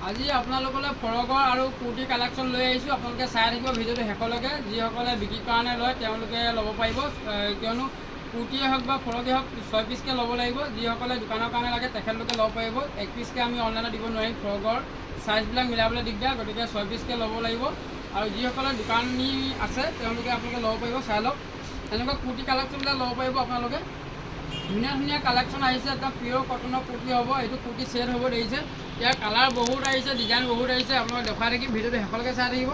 আজি আপোনালোকলৈ ফৰকৰ আৰু কুৰ্তি কালেকশ্যন লৈ আহিছোঁ। আপোনালোকে চাই থাকিব ভিডিঅ'টো শেষলৈকে। যিসকলে বিক্ৰীৰ কাৰণে লয় তেওঁলোকে ল'ব পাৰিব, কিয়নো কুৰ্তিয়ে হওক বা ফৰকেই হওক 6 পিচকৈ ল'ব লাগিব। যিসকলে দোকানৰ কাৰণে লাগে তেখেতলোকে ল'ব পাৰিব। 1 পিচকৈ আমি অনলাইনত দিব নোৱাৰিম, ফৰকৰ চাইজবিলাক মিলাবলৈ দিগদাৰ, গতিকে 6 পিচকৈ ল'ব লাগিব। আৰু যিসকলে দোকানী আছে তেওঁলোকে আপোনালোকে ল'ব পাৰিব। চাই লওক, এনেকুৱা কুৰ্তি কালেকশ্যনবিলাক ল'ব পাৰিব আপোনালোকে। ধুনীয়া ধুনীয়া কালেকশ্যন আহিছে, একদম পিয়'ৰ কটনৰ কুৰ্তি হ'ব। এইটো কুৰ্তি চেট হ'ব, দেখিছে। ইয়াৰ কালাৰ বহুত আহিছে, ডিজাইন বহুত আহিছে। আপোনালোকে দেখাই থাকিম, ভিডিঅ'টো শেষলৈকে চাই থাকিব।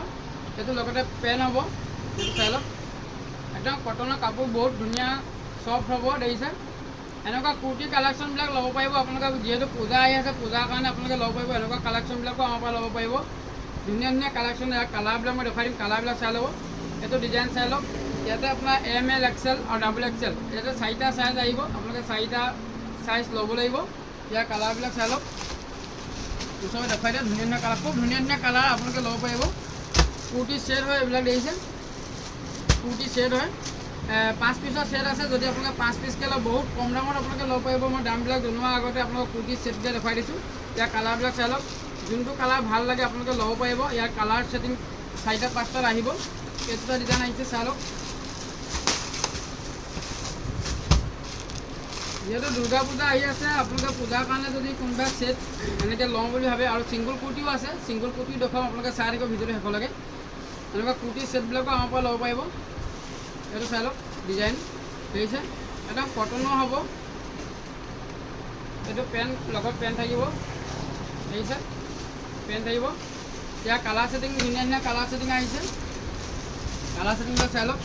এইটো লগতে পেণ্ট হ'ব, এইটো চাই লওক। একদম কটনৰ কাপোৰ বহুত ধুনীয়া চফ্ট হ'ব, দেখিছে। এনেকুৱা কুৰ্তি কালেকশ্যনবিলাক ল'ব পাৰিব আপোনালোকে। যিহেতু পূজা আহি আছে, পূজাৰ কাৰণে আপোনালোকে ল'ব পাৰিব। এনেকুৱা কালেকশ্যনবিলাকো আমাৰ পৰা ল'ব পাৰিব। ধুনীয়া ধুনীয়া কালেকশ্যন। ইয়াৰ কালাৰবিলাক মই দেখাই দিম, কালাৰবিলাক চাই ল'ব। এইটো ডিজাইন চাই লওক। ইয়াতে আপোনাৰ ML XL আৰু XXL, ইয়াতে 4টা চাইজ আহিব। আপোনালোকে 4টা চাইজ ল'ব লাগিব। ইয়াৰ কালাৰবিলাক চাই লওক। ওচৰত দেখুৱাই দিয়ে, ধুনীয়া ধুনীয়া কালাৰ, খুব ধুনীয়া ধুনীয়া কালাৰ আপোনালোকে ল'ব পাৰিব। কুৰ্তি চেট হয় এইবিলাক, দেখিছে। কুৰ্তি চেট হয়, 5 পিচৰ চেট আছে। যদি আপোনালোকে 5 পিচকৈ লয় বহুত কম দামত আপোনালোকে ল'ব পাৰিব। মই দামবিলাক জনোৱাৰ আগতে আপোনালোকক কুৰ্তি চেটবিলাক দেখুৱাই দিছোঁ। ইয়াৰ কালাৰবিলাক চাই লওক। যোনটো কালাৰ ভাল লাগে আপোনালোকে ল'ব পাৰিব। ইয়াৰ কালাৰ ছেটিং 4টা 5টাত আহিব। কেইটা ডিজাইন আহিছে চাই লওক। যিহেতু দুৰ্গা পূজা আহি আছে, আপোনালোকে পূজাৰ কাৰণে যদি কোনোবা চেট এনেকৈ লওঁ বুলি ভাবে, আৰু ছিংগুল কুৰ্তিও আছে, ছিংগুল কুৰ্তি দেখুৱাম। আপোনালোকে চাই থাকিব ভিডিঅ'টো শেষলৈকে। এনেকুৱা কুৰ্তি চেটবিলাকো আমাৰ পৰা ল'ব পাৰিব। এইটো চাই লওক, ডিজাইন দেখিছে, একদম কটনৰ হ'ব। এইটো পেণ্ট লগত পেণ্ট থাকিব, দেখিছে, পেণ্ট থাকিব। ইয়াৰ কালাৰ ছেটিং ধুনীয়া ধুনীয়া কালাৰ ছেটিং আহিছে। কালাৰ ছেটিংবিলাক চাই লওক।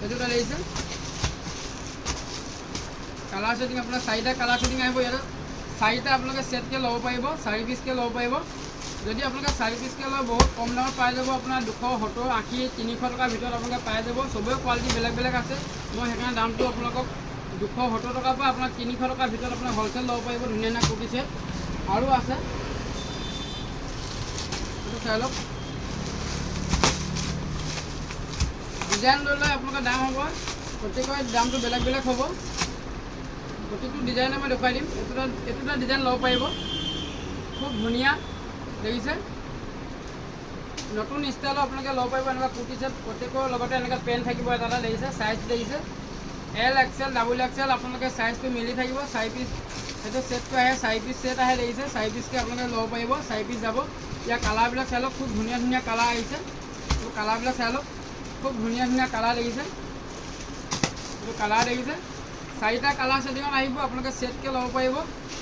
এইটো এটা দেখিছে, কালাৰ ছেটিং আপোনাৰ 4টা কালাৰ ছেটিং আহিব। ইয়াত 4টা আপোনালোকে ছেটকৈ ল'ব পাৰিব, 4 পিচকৈ ল'ব পাৰিব। যদি আপোনালোকে 4 পিচকৈ লয় বহুত কম দামত পাই যাব। আপোনাৰ 270, 80, 300 টকাৰ ভিতৰত আপোনালোকে পাই যাব। চবৰে কোৱালিটি বেলেগ বেলেগ আছে। মই সেইকাৰণে দামটো আপোনালোকক 270 টকাৰ পৰা আপোনাৰ 300 টকাৰ ভিতৰত আপোনাৰ হ'লচেল ল'ব পাৰিব। ধুনীয়া ধুনীয়া কুৰ্তি ছেট আৰু আছে, এইটো চাই লওক। ডিজাইন লৈ লৈ আপোনালোকৰ দাম হ'ব, প্ৰত্যেকৰে দামটো বেলেগ বেলেগ হ'ব। প্ৰতিটো ডিজাইনে মই দেখুৱাই দিম। এইটো ডিজাইন ল'ব পাৰিব, খুব ধুনীয়া, দেখিছে। নতুন ষ্টাইলৰ আপোনালোকে ল'ব পাৰিব এনেকুৱা কুৰ্তি ছেট। প্ৰত্যেকৰ লগতে এনেকৈ পেণ্ট থাকিব এটা এটা, দেখিছে। চাইজ দেখিছে, L XL XXL আপোনালোকে চাইজটো মিলি থাকিব। 4 পিচ সেইটো ছেটটো আহে, 4 পিচ ছেট আহে, দেখিছে। 4 পিচকৈ আপোনালোকে ল'ব পাৰিব, 4 পিচ যাব। ইয়াৰ কালাৰবিলাক চাই লওক, খুব ধুনীয়া ধুনীয়া কালাৰ আহিছে। এইটো কালাৰবিলাক চাই লওক, খুব ধুনীয়া ধুনীয়া কালাৰ দেখিছে। এইটো কালাৰ দেখিছে, 4টা কালাৰ ছেটিঙত আহিব। আপোনালোকে ছেটকৈ ল'ব পাৰিব,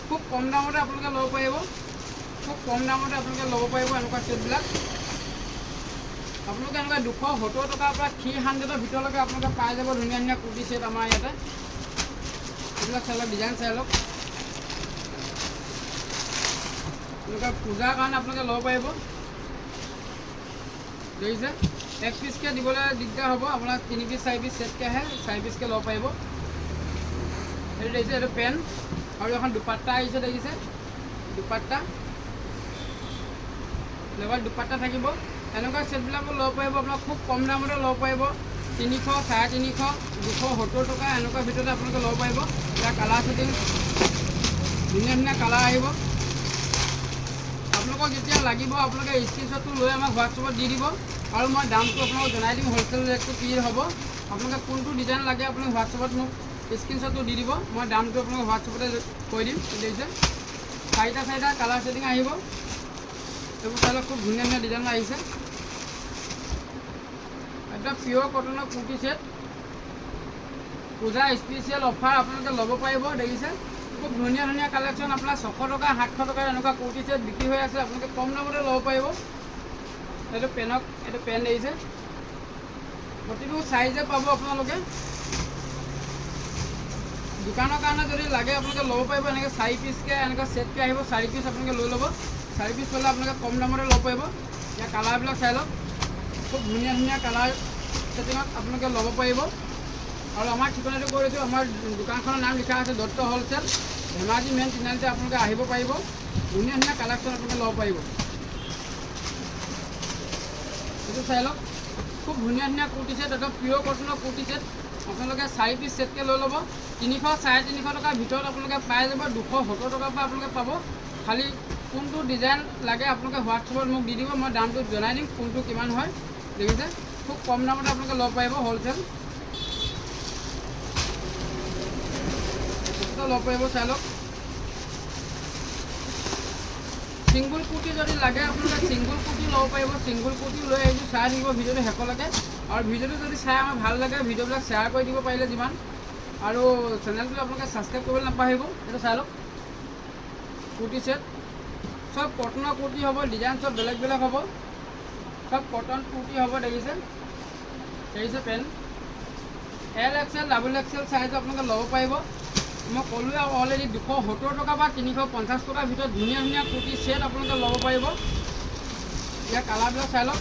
খুব কম দামতে আপোনালোকে ল'ব পাৰিব। খুব কম দামতে আপোনালোকে ল'ব পাৰিব এনেকুৱা ছেটবিলাক। আপোনালোকে এনেকুৱা 270 টকাৰ পৰা 300ৰ ভিতৰলৈকে আপোনালোকে পাই যাব ধুনীয়া ধুনীয়া কুৰ্তি ছেট আমাৰ ইয়াতে। এইবিলাক চাই লওক, ডিজাইন চাই লওক। এনেকুৱা পূজাৰ কাৰণে আপোনালোকে ল'ব পাৰিব, দেখিছে। 1 পিচকৈ দিবলৈ দিগদাৰ হ'ব, আপোনাৰ 3 পিচ 4 পিচ ছেটকৈ আহে, 4 পিচকৈ ল'ব পাৰিব। এইটো দেখিছে, এইটো পেণ্ট আৰু এখন দুপাট্টা আহিছে, দেখিছে। দুপাট্টা লগত দুপাট্টা থাকিব। এনেকুৱা ছেটবিলাকো ল'ব পাৰিব। আপোনাক খুব কম দামতে ল'ব পাৰিব, 300, 350, 270 টকা এনেকুৱা ভিতৰতে আপোনালোকে ল'ব পাৰিব। ইয়াৰ কালাৰ ছেটিং ধুনীয়া ধুনীয়া কালাৰ আহিব। আপোনালোকক যেতিয়া লাগিব আপোনালোকে স্ক্ৰীনশ্বটটো লৈ আমাক হোৱাটছএপত দি দিব, আৰু মই দামটো আপোনালোকক জনাই দিম, হ'লচেল ৰেটটো কি হ'ব। আপোনালোকে কোনটো ডিজাইন লাগে আপুনি হোৱাটছএপত মোক স্ক্ৰীনশ্বটটো দি দিব, মই দামটো আপোনালোকক হোৱাটছএপতে কৈ দিম, দেখিছে। 4টা কালাৰ ছেটিং আহিব। এইবোৰ চাই লওক, খুব ধুনীয়া ধুনীয়া ডিজাইন আহিছে। একদম পিয়'ৰ কটনৰ কুৰ্তি ছেট, পূজা স্পেচিয়েল অফাৰ আপোনালোকে ল'ব পাৰিব, দেখিছে। খুব ধুনীয়া ধুনীয়া কালেকশ্যন। আপোনাৰ 600 টকা 700 টকাৰ এনেকুৱা কুৰ্তি ছেট বিক্ৰী হৈ আছে, আপোনালোকে কম দামতে ল'ব পাৰিব। এইটো পেণ্ট দেখিছে, প্ৰতিটো চাইজে পাব আপোনালোকে। দোকানৰ কাৰণে যদি লাগে আপোনালোকে ল'ব পাৰিব। এনেকৈ 4 পিচকৈ এনেকৈ ছেটকৈ আহিব, 4 পিচ আপোনালোকে লৈ ল'ব। 4 পিচ ল'লে আপোনালোকে কম দামতে ল'ব পাৰিব। ইয়াৰ কালাৰবিলাক চাই লওক, খুব ধুনীয়া ধুনীয়া কালাৰ ছেটিঙত আপোনালোকে ল'ব পাৰিব। আৰু আমাৰ ঠিকনাটো কৈ দিছোঁ, আমাৰ দোকানখনৰ নাম লিখা আছে দত্ত হ'লচেল, ধেমাজি মেইন তিনিআলিতে আপোনালোকে আহিব পাৰিব। ধুনীয়া ধুনীয়া কালেকশ্যন আপোনালোকে ল'ব পাৰিব। এইটো চাই লওক, খুব ধুনীয়া ধুনীয়া কুৰ্তি ছেট, একদম পিয়'ৰ কটনৰ কুৰ্তি ছেট। আপোনালোকে 4 পিচ ছেটকৈ লৈ ল'ব। 300, 350 টকাৰ ভিতৰত আপোনালোকে পাই যাব। 270 টকাৰ পৰা আপোনালোকে পাব। খালি কোনটো ডিজাইন লাগে আপোনালোকে হোৱাটছএপত মোক দি দিব, মই দামটো জনাই দিম কোনটো কিমান হয়। দেখিছে খুব কম দামতে আপোনালোকে ল'ব পাৰিব, হ'লচেল ল'ব পাৰিব। চাই লওক সিংগুল কুৰ্তি যদি লাগে আপোনালোকে সিংগুল কুৰ্তি ল'ব পাৰিব। সিংগুল কুৰ্তি লৈ আহিছোঁ, চাই থাকিব ভিডিঅ'টো শেষলৈকে। আৰু ভিডিঅ'টো যদি চাই আমাৰ ভাল লাগে ভিডিঅ'বিলাক শ্বেয়াৰ কৰি দিব পাৰিলে যিমান, আৰু চেনেলটো আপোনালোকে ছাবস্ক্ৰাইব কৰিবলৈ নাপাহৰিব। এইটো চাই লওক কুৰ্তি ছেট, সব কটনৰ কুৰ্তি হ'ব, ডিজাইন সব বেলেগ বেলেগ হ'ব, সব কটন কুৰ্তি হ'ব। দেখিছে পেণ্ট XL XXL চাইজৰ আপোনালোকে ল'ব পাৰিব। মই ক'লোৱে অলৰেডি 270 টকা বা 350 টকাৰ ভিতৰত ধুনীয়া ধুনীয়া কুৰ্তি ছেট আপোনালোকে ল'ব পাৰিব। ইয়াৰ কালাৰবিলাক চাই লওক।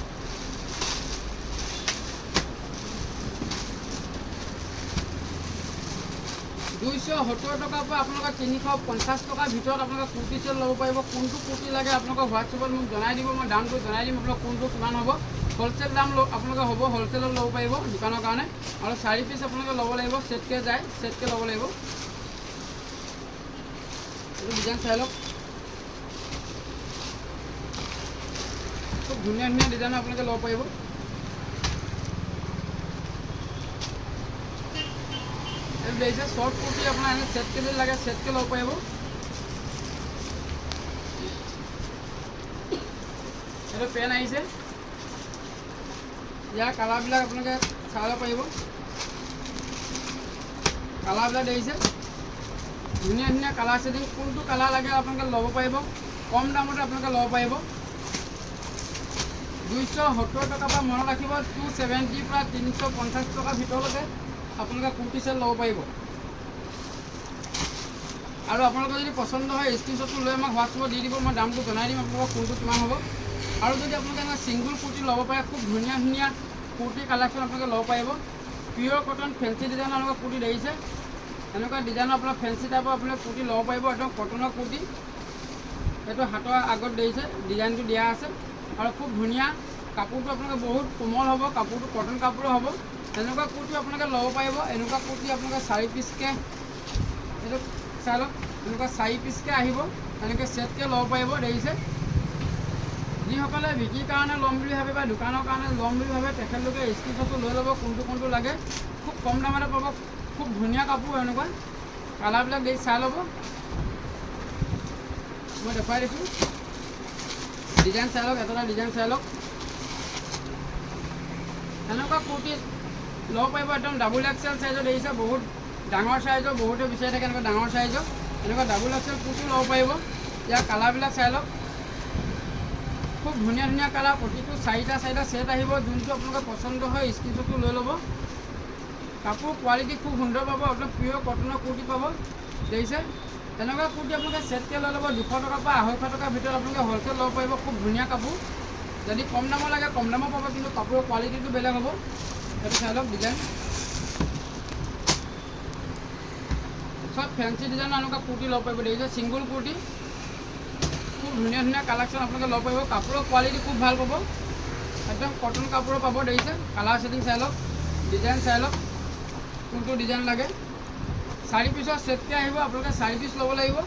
$270 টকাৰ পৰা আপোনালোকে 350 টকাৰ ভিতৰত আপোনালোকে কুৰ্তি ছেট ল'ব পাৰিব। কোনটো কুৰ্তি লাগে আপোনালোকক হোৱাটছএপত মোক জনাই দিব, মই দামটো জনাই দিম আপোনালোক কোনটো কিমান হ'ব। হ'লচেল দাম আপোনালোকে হ'ব, হ'লচেলত ল'ব পাৰিব দোকানৰ কাৰণে। আৰু 4 পিচ আপোনালোকে ল'ব লাগিব, ছেটকৈ যায়, ছেটকৈ ল'ব লাগিব। এইটো ডিজাইন চাই লওক, খুব ধুনীয়া ধুনীয়া ডিজাইন আপোনালোকে ল'ব পাৰিব। এইটো দেখিছে শ্বৰ্ট কুৰ্তি আপোনাৰ এনে ছেটকৈ যদি লাগে ছেটকৈ ল'ব পাৰিব। এইটো পেণ্ট আহিছে, ইয়াৰ কালাৰবিলাক আপোনালোকে চাই ল'ব পাৰিব। কালাৰবিলাক দেখিছে ধুনীয়া ধুনীয়া কালাৰ ছেটিং, কোনটো কালাৰ লাগে আপোনালোকে ল'ব পাৰিব। কম দামতে আপোনালোকে ল'ব পাৰিব। 270 টকাৰ পৰা মনত ৰাখিব 270 পৰা 350 টকাৰ ভিতৰলৈকে আপোনালোকে কুৰ্তি ছেট ল'ব পাৰিব। আৰু আপোনালোকৰ যদি পচন্দ হয় স্ক্ৰীনশ্বটটো লৈ আমাক হোৱাটছএপত দি দিব, মই দামটো জনাই দিম আপোনালোকক কোনটো কিমান হ'ব। আৰু যদি আপোনালোকে এনেকৈ ছিংগুল কুৰ্তি ল'ব পাৰে, খুব ধুনীয়া ধুনীয়া কুৰ্তি কালেকশ্যন আপোনালোকে ল'ব পাৰিব। পিয়'ৰ কটন ফেঞ্চি ডিজাইনৰ আপোনালোকৰ কুৰ্তি দেখিছে, এনেকুৱা ডিজাইনৰ আপোনাৰ ফেঞ্চি টাইপৰ আপোনালোকে কুৰ্তি ল'ব পাৰিব। একদম কটনৰ কুৰ্তি, এইটো হাতৰ আগত দেখিছে ডিজাইনটো দিয়া আছে। আৰু খুব ধুনীয়া কাপোৰটো আপোনালোকে বহুত কোমল হ'ব, কাপোৰটো কটন কাপোৰো হ'ব। এনেকুৱা কুৰ্তি আপোনালোকে ল'ব পাৰিব। এনেকুৱা কুৰ্তি আপোনালোকে 4 পিচকৈ, এইটো চাই লওক এনেকুৱা 4 পিচকৈ আহিব, এনেকৈ ছেটকৈ ল'ব পাৰিব। দেখিছে যিসকলে বিক্ৰীৰ কাৰণে ল'ম বুলি ভাবে বা দোকানৰ কাৰণে ল'ম বুলি ভাবে তেখেতলোকে স্ক্ৰীনশ্বটটো লৈ ল'ব কোনটো কোনটো লাগে। খুব কম দামতে পাব, খুব ধুনীয়া কাপোৰ। এনেকুৱা কালাৰবিলাক দেখি চাই ল'ব, মই দেখুৱাই দিছোঁ। ডিজাইন চাই লওক, এটা ডিজাইন চাই লওক। এনেকুৱা কুৰ্তি ল'ব পাৰিব, একদম XXL চাইজৰ দেখিছে, বহুত ডাঙৰ চাইজৰ, বহুতে বিচাৰি থাকে এনেকুৱা ডাঙৰ চাইজৰ। এনেকুৱা XXL কুৰ্তি ল'ব পাৰিব। ইয়াৰ কালাৰবিলাক চাই লওক, খুব ধুনীয়া ধুনীয়া কালাৰ। প্ৰতিটো 4টা ছেট আহিব। যোনটো আপোনালোকৰ পচন্দ হয় স্ক্ৰীনশ্বটটো লৈ ল'ব। কাপোৰ কোৱালিটি খুব সুন্দৰ পাব, আপোনাৰ পিয়'ৰ কটনৰ কুৰ্তি পাব। দেখিছে এনেকুৱা কুৰ্তি আপোনালোকে ছেটকৈ লৈ ল'ব। 200 টকাৰ পৰা 250 টকাৰ ভিতৰত আপোনালোকে হ'লচেল ল'ব পাৰিব। খুব ধুনীয়া কাপোৰ। যদি কম দামৰ লাগে কম দামৰ পাব, কিন্তু কাপোৰৰ কোৱালিটিটো বেলেগ হ'ব। সেইটো চাই লওক ডিজাইন, সব ফেঞ্চি ডিজাইনৰ এনেকুৱা কুৰ্তি ল'ব পাৰিব। দেখিছে ছিংগুল কুৰ্তি, খুব ধুনীয়া ধুনীয়া কালেকশ্যন আপোনালোকে ল'ব পাৰিব। কাপোৰৰ কোৱালিটি খুব ভাল পাব, একদম কটন কাপোৰৰ পাব। দেখিছে কালাৰ ছেটিং চাই লওক, ডিজাইন চাই লওক কোনটো ডিজাইন লাগে। 4 পিচৰ ছেটকৈ আহিব, আপোনালোকে 4 পিচ ল'ব লাগিব।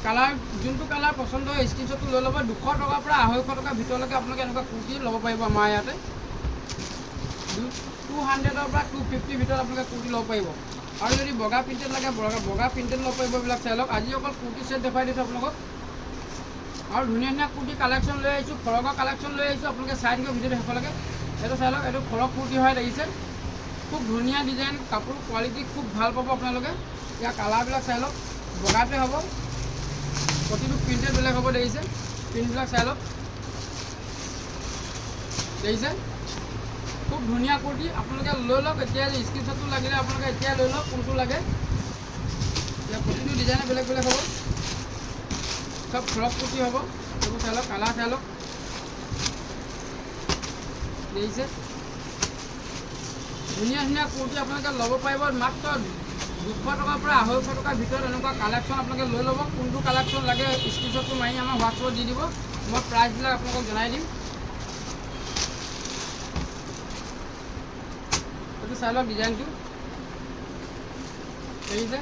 কালাৰ যোনটো কালাৰ পচন্দ হয় স্ক্ৰীনশ্বটটো লৈ ল'ব। 200 টকাৰ পৰা 250 টকাৰ ভিতৰলৈকে আপোনালোকে এনেকুৱা কুৰ্তি ল'ব পাৰিব। আমাৰ ইয়াতে 200ৰ পৰা 250 ভিতৰত আপোনালোকে কুৰ্তি ল'ব পাৰিব। আৰু যদি বগা প্ৰিণ্টেড লাগে বগা প্ৰিণ্টেড ল'ব পাৰিব। এইবিলাক চাই লওক। আজি অকল কুৰ্তি ছেট দেখুৱাই দিছোঁ আপোনালোকক। আৰু ধুনীয়া ধুনীয়া কুৰ্তি কালেকশ্যন লৈ আহিছোঁ, ফ্ৰকৰ কালেকশ্যন লৈ আহিছোঁ। আপোনালোকে চাই থাকিব ভিডিঅ'টো শেষলৈকে। এইটো চাই লওক, এইটো ফ্ৰক কুৰ্তি হয়। দেখিছে খুব ধুনীয়া ডিজাইন, কাপোৰ কোৱালিটি খুব ভাল পাব আপোনালোকে। ইয়াৰ কালাৰবিলাক চাই লওক, বগাতে হ'ব, প্ৰতিটো প্ৰিণ্টেড বেলেগ হ'ব। দেখিছে প্ৰিণ্টবিলাক চাই লওক। দেখিছে খুব ধুনীয়া কুৰ্তি, আপোনালোকে লৈ লওক। এতিয়া স্ক্ৰীনশ্বটটো লাগিলে আপোনালোকে এতিয়া লৈ লওক কোনটো লাগে। ইয়াৰ প্ৰতিটো ডিজাইনে বেলেগ বেলেগ হ'ব, সব ফ্ৰক কুৰ্তি হ'ব। এইবোৰ চাই লওক, কালাৰ চাই লওক। দেখিছে ধুনীয়া ধুনীয়া কুৰ্তি আপোনালোকে ল'ব পাৰিব। মাত্ৰ 200 টকাৰ পৰা 250 টকাৰ ভিতৰত এনেকুৱা কালেকশ্যন আপোনালোকে লৈ ল'ব। কোনটো কালেকশ্যন লাগে স্ক্ৰীনশ্বটটো মাৰি আমাৰ হোৱাটছএপত দি দিব, মই প্ৰাইচবিলাক আপোনালোকক জনাই দিম। এইটো চাই লওক ডিজাইনটো। দেখিছে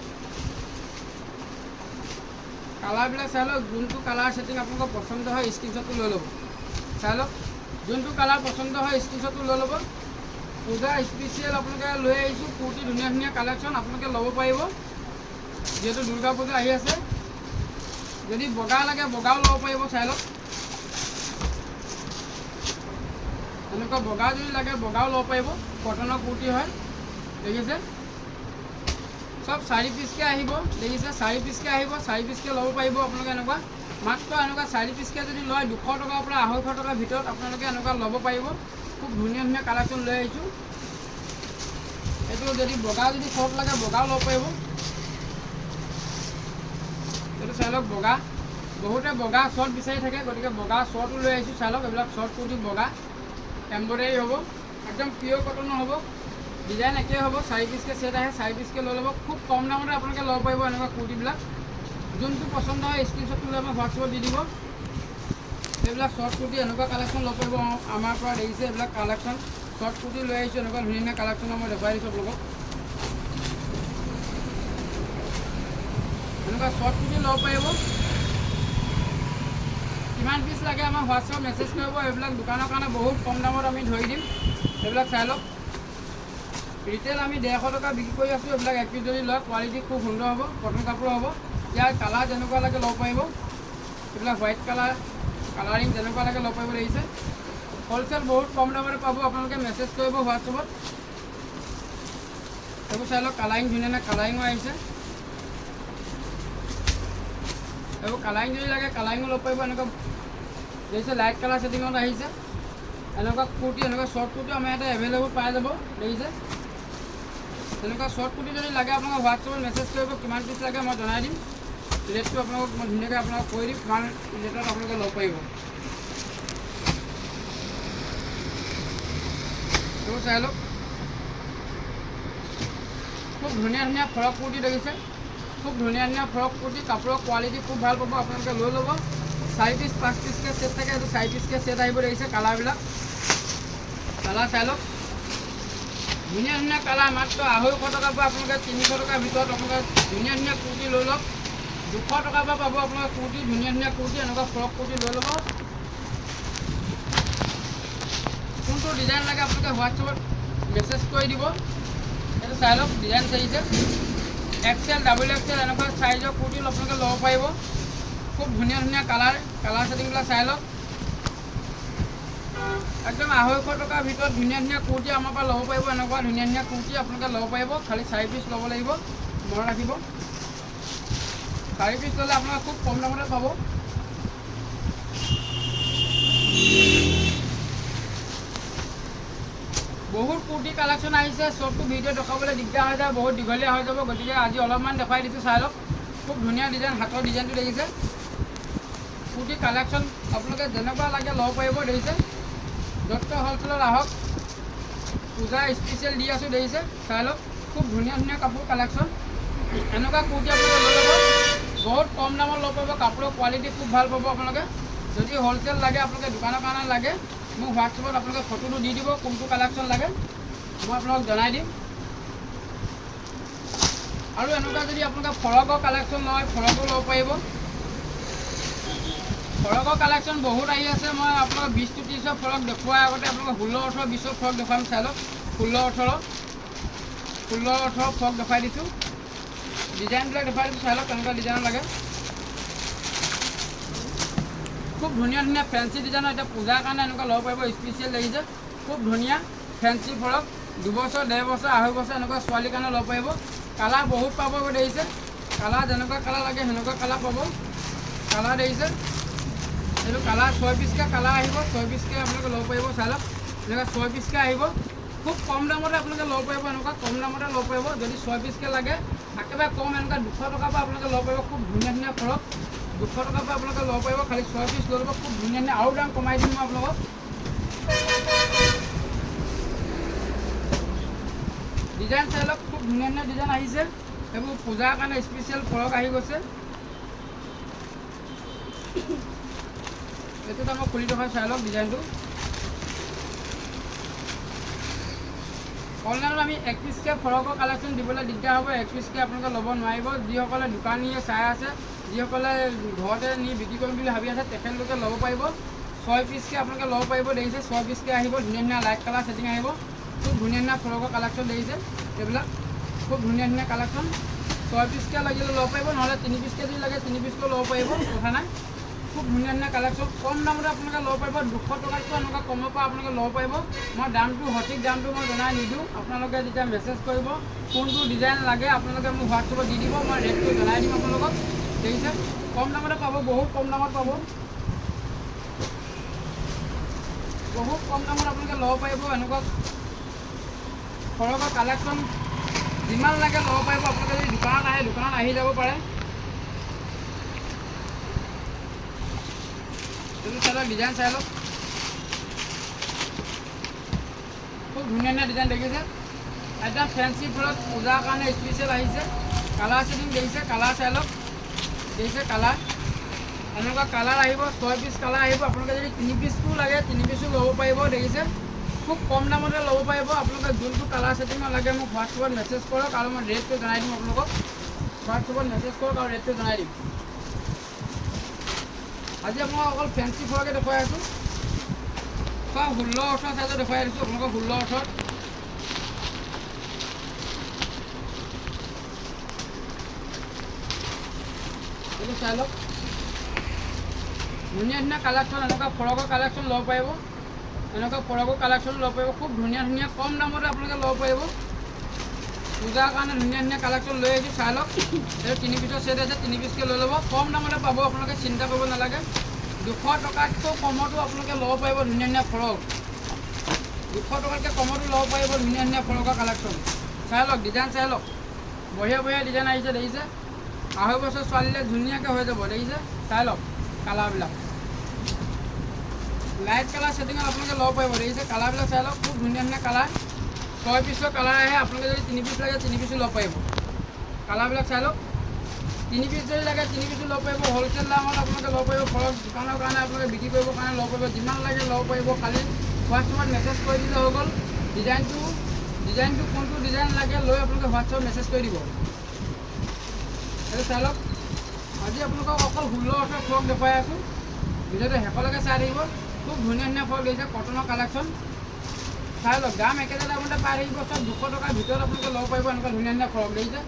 কালাৰবিলাক চাই লওক, যোনটো কালাৰ ছেটিং আপোনালোকৰ পচন্দ হয় স্ক্ৰীনশ্বটটো লৈ ল'ব। চাই লওক, যোনটো কালাৰ পচন্দ হয় স্ক্ৰীনশ্বটটো লৈ ল'ব। পূজা স্পেচিয়েল আপোনালোকে লৈ আহিছোঁ কুৰ্তি, ধুনীয়া ধুনীয়া কালেকশ্যন আপোনালোকে ল'ব পাৰিব, যিহেতু দুৰ্গা পূজা আহি আছে। যদি বগা লাগে বগাও ল'ব পাৰিব। চাই লওক, এনেকুৱা বগা যদি লাগে বগাও ল'ব পাৰিব, কটনৰ কুৰ্তি হয়, দেখিছে। সব 4 পিচকৈ আহিব, দেখিছে, 4 পিচকৈ আহিব, 4 পিচকৈ ল'ব পাৰিব আপোনালোকে। এনেকুৱা মাত্ৰ এনেকুৱা 4 পিচকৈ যদি লয় 200 টকাৰ পৰা 250 টকাৰ ভিতৰত আপোনালোকে এনেকুৱা ল'ব পাৰিব। খুব ধুনীয়া ধুনীয়া কালেকশ্যন লৈ আহিছোঁ। এইটো যদি বগা যদি শ্বৰ্ট লাগে বগাও ল'ব পাৰিব। এইটো চাই লওক, বগা, বহুতে বগা শ্বৰ্ট বিচাৰি থাকে, গতিকে বগা শ্বৰ্টো লৈ আহিছোঁ। চাই লওক, এইবিলাক শ্বৰ্ট কুৰ্তি বগা, এম্ব্ৰইডাৰী হ'ব, একদম পিয়'ৰ কটনৰ হ'ব, ডিজাইন একেই হ'ব। 4 পিচকৈ ছেট আহে, 4 পিচকৈ লৈ ল'ব। খুব কম দামতে আপোনালোকে ল'ব পাৰিব এনেকুৱা কুৰ্তিবিলাক। যোনটো পচন্দ হয় স্ক্ৰীনশ্বটটো লৈ মই হোৱাটছএপত দি দিব। এইবিলাক শ্বৰ্ট কুৰ্তি এনেকুৱা কালেকশ্যন ল'ব পাৰিব আমাৰ পৰা, দেখিছে। এইবিলাক কালেকশ্যন শ্বৰ্ট কুৰ্তি লৈ আহিছোঁ, এনেকুৱা ধুনীয়া ধুনীয়া কালেকশ্যনৰ মই দেখুৱাই দিছোঁ আপোনালোকক। এনেকুৱা শ্বৰ্ট কুৰ্তি ল'ব পাৰিব। কিমান পিচ লাগে আমাৰ হোৱাটছএপত মেছেজ কৰিব। এইবিলাক দোকানৰ কাৰণে বহুত কম দামত আমি ধৰি দিম। এইবিলাক চাই লওক, ৰিটেইল আমি 150 টকা বিক্ৰী কৰি আছোঁ। এইবিলাক 1 পিচ যদি লয় কোৱালিটি খুব সুন্দৰ হ'ব, কটন কাপোৰ হ'ব। ইয়াৰ কালাৰ যেনেকুৱা লাগে ল'ব পাৰিব। এইবিলাক হোৱাইট কালাৰ, কালাৰিং যেনেকুৱা লাগে ল'ব পাৰিব, দেখিছে। হ'লচেল বহুত কম দামতে পাব, আপোনালোকে মেছেজ কৰিব হোৱাটছএপত। এইবোৰ চাই লওক, কালাৰিং ধুনীয়া ধুনীয়া কালাৰিঙো আহিছে। এইবোৰ কালাৰিং যদি লাগে কালাৰিঙো ল'ব পাৰিব। এনেকুৱা দেখিছে, লাইট কালাৰ ছেটিঙত আহিছে। এনেকুৱা কুৰ্তি, এনেকুৱা শ্বৰ্ট কুৰ্তি আমাৰ ইয়াতে এভেইলেবল পাই যাব, দেখিছে। তেনেকুৱা শ্বৰ্ট কুৰ্তি যদি লাগে আপোনালোকে হোৱাটছএপত মেছেজ কৰিব, কিমান পিচ লাগে মই জনাই দিম। ৰেটটো আপোনালোকক মই ধুনীয়াকৈ আপোনালোকক কৈ দিম, কিমান ৰেটত আপোনালোকে ল'ব পাৰিব। এইবোৰ চাই লওক, খুব ধুনীয়া ধুনীয়া ফ্ৰক কুৰ্তি, দেখিছে। খুব ধুনীয়া ধুনীয়া ফ্ৰক কুৰ্তি, কাপোৰৰ কোৱালিটি খুব ভাল পাব, আপোনালোকে লৈ ল'ব। 4 পিচ 5 পিচকৈ ছেট থাকে, এইটো 4 পিচকৈ ছেট আহিব, দেখিছে। কালাৰবিলাক কালাৰ চাই লওক, ধুনীয়া ধুনীয়া কালাৰ। মাত্ৰ 250 টকাৰ পৰা আপোনালোকে 300 টকাৰ ভিতৰত আপোনালোকে ধুনীয়া ধুনীয়া কুৰ্তি লৈ লওক। 200 টকাৰ পৰা পাব আপোনালোকে কুৰ্তি, ধুনীয়া ধুনীয়া কুৰ্তি, এনেকুৱা ফ্ৰক কুৰ্তি লৈ ল'ব। কোনটো ডিজাইন লাগে আপোনালোকে হোৱাটছএপত মেছেজ কৰি দিব। এইটো চাই লওক, ডিজাইন চাইছে XL, XXL এনেকুৱা চাইজৰ কুৰ্তি আপোনালোকে ল'ব পাৰিব। খুব ধুনীয়া ধুনীয়া কালাৰ, কালাৰ ছেটিংবিলাক চাই লওক। একদম 250 টকাৰ ভিতৰত ধুনীয়া ধুনীয়া কুৰ্তি আমাৰ পৰা ল'ব পাৰিব। এনেকুৱা ধুনীয়া ধুনীয়া কুৰ্তি আপোনালোকে ল'ব পাৰিব। খালি 4 পিচ ল'ব লাগিব, মনত ৰাখিব। 4 পিচ ল'লে আপোনালোকে খুব কম দামতে পাব। বহুত কুৰ্তি কালেকশ্যন আহিছে, চবটো ভিডিঅ' দেখাবলৈ দিগদাৰ হৈ যায়, বহুত দীঘলীয়া হৈ যাব, গতিকে আজি অলপমান দেখুৱাই দিছোঁ। চাই লওক, খুব ধুনীয়া ডিজাইন, হাতৰ ডিজাইনটো দেখিছে। কুৰ্তি কালেকশ্যন আপোনালোকে যেনেকুৱা লাগে ল'ব পাৰিব, দেখিছে। দত্ত হ'লচেলত আহক, পূজা স্পেচিয়েল দি আছোঁ, দেখিছে। চাই লওক, খুব ধুনীয়া ধুনীয়া কাপোৰ কালেকশ্যন। এনেকুৱা কুৰ্তি আপোনালোকে লৈ ল'ব, বহুত কম দামত ল'ব পাৰিব। কাপোৰৰ কোৱালিটি খুব ভাল পাব আপোনালোকে। যদি হ'লচেল লাগে আপোনালোকে দোকানৰ কাৰণে লাগে, মোক হোৱাটছএপত আপোনালোকে ফটোটো দি দিব, কোনটো কালেকশ্যন লাগে মই আপোনালোকক জনাই দিম। আৰু এনেকুৱা যদি আপোনালোকে ফৰকৰ কালেকশ্যন লয়, ফৰকো ল'ব পাৰিব। ফৰকৰ কালেকশ্যন বহুত আহি আছে। মই আপোনালোকক 20 to 30 ফৰক দেখুৱাৰ আগতে আপোনালোকক 16, 18, 20 ফৰক দেখুৱাম। চাই লওক, 16, 18 ফৰক দেখুৱাই দিছোঁ। ডিজাইনবিলাক দেখুৱাই দিছোঁ, চাই লওক কেনেকুৱা ডিজাইন লাগে। খুব ধুনীয়া ধুনীয়া ফেঞ্চি ডিজাইনৰ, এতিয়া পূজাৰ কাৰণে এনেকুৱা ল'ব পাৰিব, স্পেচিয়েল দেখিছে। খুব ধুনীয়া ফেঞ্চি ফৰক, 2 বছৰ, 1.5 বছৰ, 2.5 বছৰ এনেকুৱা ছোৱালীৰ কাৰণে ল'ব পাৰিব। কালাৰ বহুত পাব, দেখিছে। কালাৰ যেনেকুৱা কালাৰ লাগে সেনেকুৱা কালাৰ পাব। কালাৰ দেখিছে, এইটো কালাৰ 6 পিচকৈ কালাৰ আহিব, 6 পিচকৈ আপোনালোকে ল'ব পাৰিব। চাই লওক, এনেকুৱা 6 পিচকৈ আহিব। খুব কম দামতে আপোনালোকে ল'ব পাৰিব, এনেকুৱা কম দামতে ল'ব পাৰিব। যদি 6 পিচকৈ লাগে একেবাৰে কম, এনেকুৱা 200 টকাৰ পৰা আপোনালোকে ল'ব পাৰিব। খুব ধুনীয়া ধুনীয়া ফৰক 200 টকাৰ পৰা আপোনালোকে ল'ব পাৰিব। খালি 6 পিচ লৈ ল'ব, খুব ধুনীয়া ধুনীয়া। আৰু দাম কমাই দিম মই আপোনালোকক। ডিজাইন চাই লওক, খুব ধুনীয়া ধুনীয়া ডিজাইন আহিছে। এইবোৰ পূজাৰ কাৰণে স্পেচিয়েল ফৰক আহি গৈছে। এইটো মই খুলি দেখুৱাই, চাই লওক ডিজাইনটো। অনলাইনত আমি 1 পিচকৈ ফ্ৰকৰ কালেকশ্যন দিবলৈ দিগদাৰ হ'ব। 1 পিচকৈ আপোনালোকে ল'ব নোৱাৰিব। যিসকলে দোকানীয়ে চাই আছে, যিসকলে ঘৰতে নি বিক্ৰী কৰিম বুলি ভাবি আছে, তেখেতলোকে ল'ব পাৰিব। 6 পিচকৈ আপোনালোকে ল'ব পাৰিব। দেখিছে 6 পিচকৈ আহিব, ধুনীয়া ধুনীয়া লাইট কালাৰ ছেটিং আহিব। খুব ধুনীয়া ধুনীয়া ফ্ৰকৰ কালেকশ্যন দেখিছে এইবিলাক, খুব ধুনীয়া ধুনীয়া কালেকশ্যন। 6 পিচকৈ লাগিলে ল'ব পাৰিব, নহ'লে 3 পিচকৈ যদি লাগে 3 পিচকৈ ল'ব পাৰিব, কথা নাই। খুব ধুনীয়া ধুনীয়া কালেকশ্যন, কম দামতে আপোনালোকে ল'ব পাৰিব। 200 টকাতকৈ এনেকুৱা কমৰ পৰা আপোনালোকে ল'ব পাৰিব। মই দামটো সঠিক দামটো মই জনাই নিদিওঁ। আপোনালোকে যেতিয়া মেছেজ কৰিব কোনটো ডিজাইন লাগে আপোনালোকে মোক হোৱাটছএপত দি দিব, মই ৰেটটো জনাই দিম আপোনালোকক। দেখিছে কম দামতে পাব, বহুত কম দামত পাব, বহুত কম দামত আপোনালোকে ল'ব পাৰিব। এনেকুৱা ফ্ৰকৰ কালেকশ্যন যিমান লাগে ল'ব পাৰিব। আপোনালোকে যদি দোকানত আহে, দোকানত আহি যাব পাৰে। চাই লওক, ডিজাইন চাই লওক, খুব ধুনীয়া ধুনীয়া ডিজাইন দেখিছে। একদম ফেঞ্চি ফুলত পূজাৰ কাৰণে স্পেচিয়েল আহিছে। কালাৰ ছেটিং দেখিছে, কালাৰ চাই লওক, দেখিছে কালাৰ, এনেকুৱা কালাৰ আহিব। 6 পিচ কালাৰ আহিব। আপোনালোকে যদি 3 পিচটো লাগে 3 পিচো ল'ব পাৰিব। দেখিছে খুব কম দামতে ল'ব পাৰিব। আপোনালোকে যোনটো কালাৰ ছেটিঙত লাগে মোক হোৱাটছএপত মেছেজ কৰক আৰু মই ৰেটটো জনাই দিম আপোনালোকক। হোৱাটছএপত মেছেজ কৰক আৰু ৰেটটো জনাই দিম। আজি আপোনালোকক অকল ফেঞ্চি ফ্ৰকে দেখুৱাই আছোঁ। চব 16-18 চাইজত দেখুৱাই দিছোঁ আপোনালোকক। 16-18 এইটো চাই লওক, ধুনীয়া ধুনীয়া কালেকশ্যন। এনেকুৱা ফ্ৰকৰ কালেকশ্যন ল'ব পাৰিব, এনেকুৱা ফ্ৰকৰ কালেকশ্যন ল'ব পাৰিব। খুব ধুনীয়া ধুনীয়া কম দামতে আপোনালোকে ল'ব পাৰিব। পূজাৰ কাৰণে ধুনীয়া ধুনীয়া কালেকশ্যন লৈ আহিছোঁ, চাই লওক। এইটো 3 পিচৰ ছেট আছে, 3 পিচকৈ লৈ ল'ব। কম দামতে পাব, আপোনালোকে চিন্তা কৰিব নালাগে। 200 টকাতকৈ কমতো আপোনালোকে ল'ব পাৰিব ধুনীয়া ধুনীয়া ফ্ৰক। 200 টকাতকৈ কমতো ল'ব পাৰিব ধুনীয়া ধুনীয়া ফ্ৰকৰ কালেকশ্যন। চাই লওক, ডিজাইন চাই লওক, বঢ়িয়া বঢ়িয়া ডিজাইন আহিছে। দেখিছে 2.5 বছৰ ছোৱালীলে ধুনীয়াকৈ হৈ যাব। দেখিছে চাই লওক কালাৰবিলাক, লাইট কালাৰ ছেটিঙত আপোনালোকে ল'ব পাৰিব। দেখিছে কালাৰবিলাক চাই লওক, খুব ধুনীয়া ধুনীয়া কালাৰ। 6 পিচৰ কালাৰ আহে। আপোনালোকে যদি 3 পিচ লাগে 3 পিচো ল'ব পাৰিব। কালাৰবিলাক চাই লওক, 3 পিচ যদি লাগে 3 পিচো ল'ব পাৰিব। হ'লচেল দামত আপোনালোকে ল'ব পাৰিব। ফ্ৰক দোকানৰ কাৰণে আপোনালোকে বিক্ৰী কৰিবৰ কাৰণে ল'ব পাৰিব। যিমান লাগে ল'ব পাৰিব। খালী হোৱাটছএপত মেছেজ কৰি দিলে হৈ গ'ল। ডিজাইনটো কোনটো ডিজাইন লাগে লৈ আপোনালোকে হোৱাটছএপত মেছেজ কৰি দিব। এইটো চাই লওক, আজি আপোনালোকক অকল 16-18 ফ্ৰক দেখুৱাই আছোঁ। ভিডিঅ'টো শেষলৈকে চাই থাকিব। খুব ধুনীয়া ধুনীয়া ফ্ৰক দেখিছে, কটনৰ কালেকশ্যন। চাই লওক, দাম একেটা দামতে পাই থাকিব। চব 200 টকাৰ ভিতৰত আপোনালোকে ল'ব পাৰিব। এনেকুৱা ধুনীয়া ধুনীয়া ফ্ৰক দেখিছে,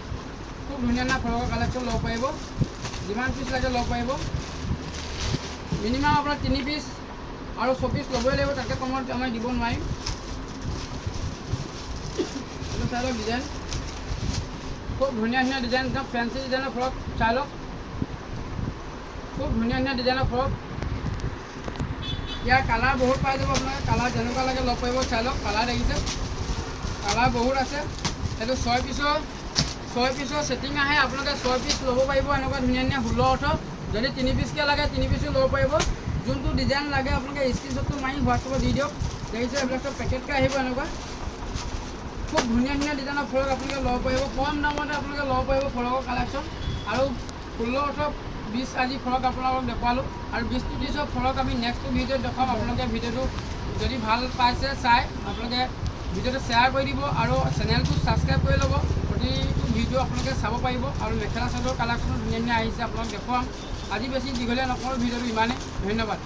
খুব ধুনীয়া ধুনীয়া ফ্ৰকৰ কালেকশ্যন ল'ব পাৰিব। যিমান পিচ লাগে ল'ব পাৰিব। মিনিমাম আপোনাৰ 3 পিচ আৰু 6 পিচ ল'বই লাগিব, তাতকৈ কমত আমি দিব নোৱাৰিম। এইটো চাই লওক ডিজাইন, খুব ধুনীয়া ধুনীয়া ডিজাইন, একদম ফেঞ্চি ডিজাইনৰ ফ্ৰক। চাই লওক, খুব ধুনীয়া ধুনীয়া ডিজাইনৰ ফ্ৰক। ইয়াৰ কালাৰ বহুত পাই যাব আপোনালোকে। কালাৰ যেনেকুৱা লাগে ল'ব পাৰিব। চাই লওক কালাৰ দেখিছে, কালাৰ বহুত আছে। এইটো 6 পিচৰ ছেটিং আহে। আপোনালোকে 6 পিচ ল'ব পাৰিব। এনেকুৱা ধুনীয়া ধুনীয়া 16-18। যদি 3 পিচকৈ লাগে 3 পিচো ল'ব পাৰিব। যোনটো ডিজাইন লাগে আপোনালোকে স্ক্ৰীনশ্বটটো মাৰি হোৱাটছএপত দি দিয়ক। দেখিছে এইবিলাক চব পেকেটকৈ আহিব এনেকুৱা। খুব ধুনীয়া ধুনীয়া ডিজাইনৰ ফ্ৰক আপোনালোকে ল'ব পাৰিব। কম দামতে আপোনালোকে ল'ব পাৰিব ফ্ৰকৰ কালেকশ্যন। আৰু 16-18 20 আজি ফ্ৰক আপোনালোকক দেখুৱালোঁ। আৰু 20-30 ফ্ৰক আমি নেক্সট ভিডিঅ'ত দেখুৱাম। আপোনালোকে ভিডিঅ'টো যদি ভাল পাইছে চাই আপোনালোকে ভিডিঅ'টো শ্বেয়াৰ কৰি দিব আৰু চেনেলটো ছাবস্ক্ৰাইব কৰি ল'ব। প্ৰতিটো ভিডিঅ' আপোনালোকে চাব পাৰিব। আৰু মেখেলা চাদৰ কালেকশ্যন ধুনীয়া ধুনীয়া আহিছে, আপোনালোক দেখুৱাম। আজি বেছি দীঘলীয়া নকৰোঁ, ভিডিঅ'টো ইমানেই। ধন্যবাদ।